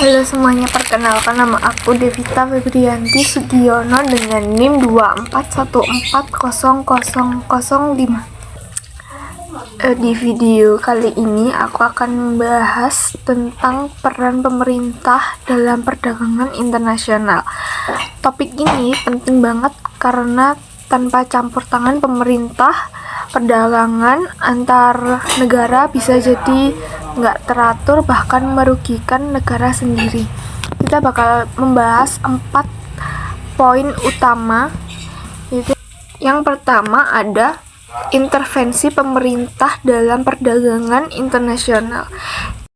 Halo semuanya, perkenalkan nama aku Devita Febrianti Sugiono dengan NIM 241400005. Di video kali ini aku akan membahas tentang peran pemerintah dalam perdagangan internasional. Topik ini penting banget karena tanpa campur tangan pemerintah, perdagangan antar negara bisa jadi nggak teratur, bahkan merugikan negara sendiri. Kita bakal membahas 4 poin utama. Yang pertama ada intervensi pemerintah dalam perdagangan internasional.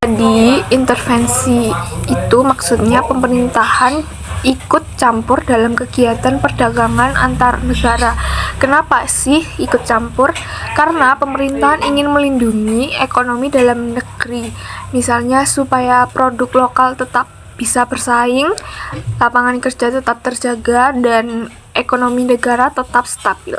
Jadi intervensi itu maksudnya pemerintahan ikut campur dalam kegiatan perdagangan antar negara. Kenapa sih ikut campur? Karena pemerintahan ingin melindungi ekonomi dalam negeri. Misalnya supaya produk lokal tetap bisa bersaing, lapangan kerja tetap terjaga, dan ekonomi negara tetap stabil.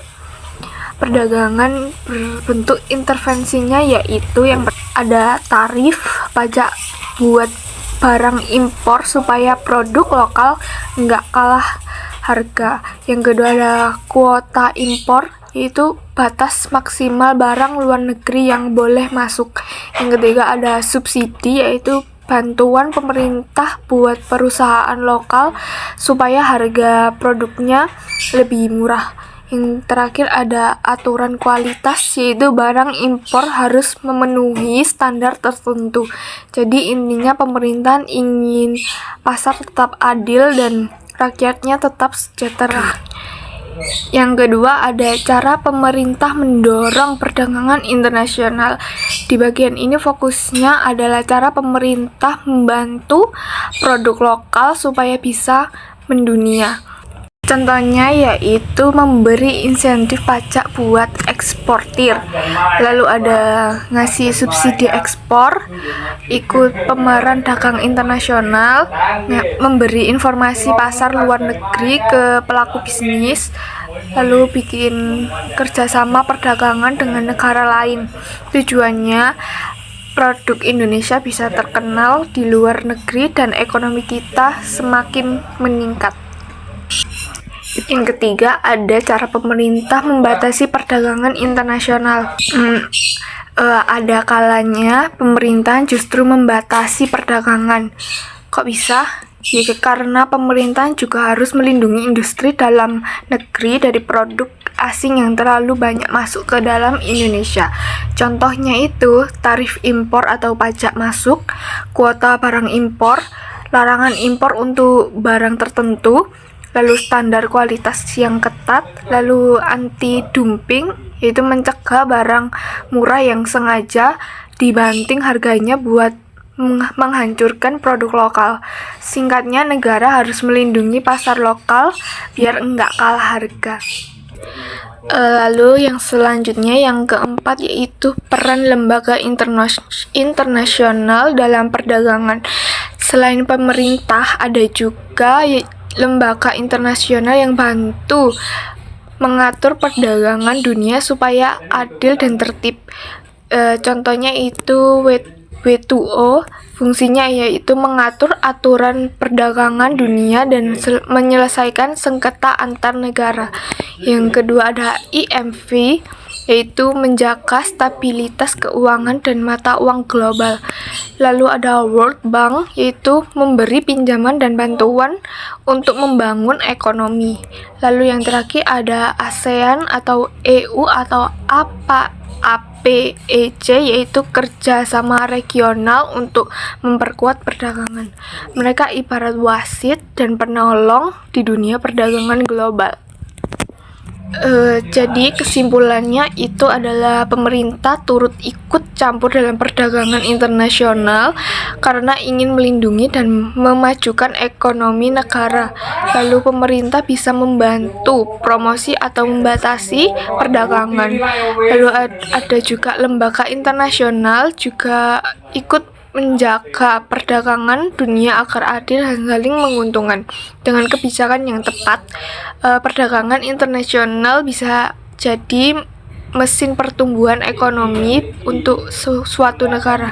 Perdagangan berbentuk intervensinya yaitu yang ada tarif, pajak buat barang impor supaya produk lokal nggak kalah harga. Yang kedua ada kuota impor, yaitu batas maksimal barang luar negeri yang boleh masuk. Yang ketiga ada subsidi, yaitu bantuan pemerintah buat perusahaan lokal supaya harga produknya lebih murah. Yang terakhir ada aturan kualitas, yaitu barang impor harus memenuhi standar tertentu. Jadi intinya pemerintahan ingin pasar tetap adil dan rakyatnya tetap sejahtera. Yang kedua ada cara pemerintah mendorong perdagangan internasional. Di bagian ini fokusnya adalah cara pemerintah membantu produk lokal supaya bisa mendunia. Contohnya yaitu memberi insentif pajak buat eksportir, lalu ada ngasih subsidi ekspor, ikut pameran dagang internasional, memberi informasi pasar luar negeri ke pelaku bisnis, lalu bikin kerjasama perdagangan dengan negara lain. Tujuannya produk Indonesia bisa terkenal di luar negeri dan ekonomi kita semakin meningkat. Yang ketiga ada cara pemerintah membatasi perdagangan internasional. Ada kalanya pemerintahan justru membatasi perdagangan. Kok bisa? Ya, karena pemerintahan juga harus melindungi industri dalam negeri dari produk asing yang terlalu banyak masuk ke dalam Indonesia. Contohnya itu tarif impor atau pajak masuk, kuota barang impor, larangan impor untuk barang tertentu, lalu standar kualitas yang ketat, lalu anti-dumping, yaitu mencegah barang murah yang sengaja dibanting harganya buat menghancurkan produk lokal. Singkatnya, negara harus melindungi pasar lokal biar enggak kalah harga. Lalu yang selanjutnya, yang keempat, yaitu peran lembaga internasional dalam perdagangan. Selain pemerintah, ada juga lembaga internasional yang bantu mengatur perdagangan dunia supaya adil dan tertib. Contohnya itu WTO, fungsinya yaitu mengatur aturan perdagangan dunia dan menyelesaikan sengketa antar negara. Yang kedua ada IMF, yaitu menjaga stabilitas keuangan dan mata uang global. Lalu ada World Bank, yaitu memberi pinjaman dan bantuan untuk membangun ekonomi. Lalu yang terakhir ada ASEAN atau EU atau APEC, yaitu kerjasama regional untuk memperkuat perdagangan. Mereka ibarat wasit dan penolong di dunia perdagangan global. Jadi kesimpulannya itu adalah pemerintah turut ikut campur dalam perdagangan internasional karena ingin melindungi dan memajukan ekonomi negara. Lalu pemerintah bisa membantu promosi atau membatasi perdagangan. Lalu ada juga lembaga internasional juga ikut menjaga perdagangan dunia agar adil dan saling menguntungkan. Dengan kebijakan yang tepat, perdagangan internasional bisa jadi mesin pertumbuhan ekonomi untuk suatu negara.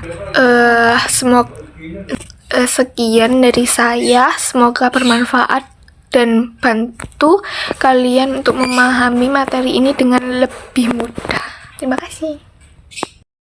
Sekian dari saya, semoga bermanfaat dan bantu kalian untuk memahami materi ini dengan lebih mudah. Terima kasih.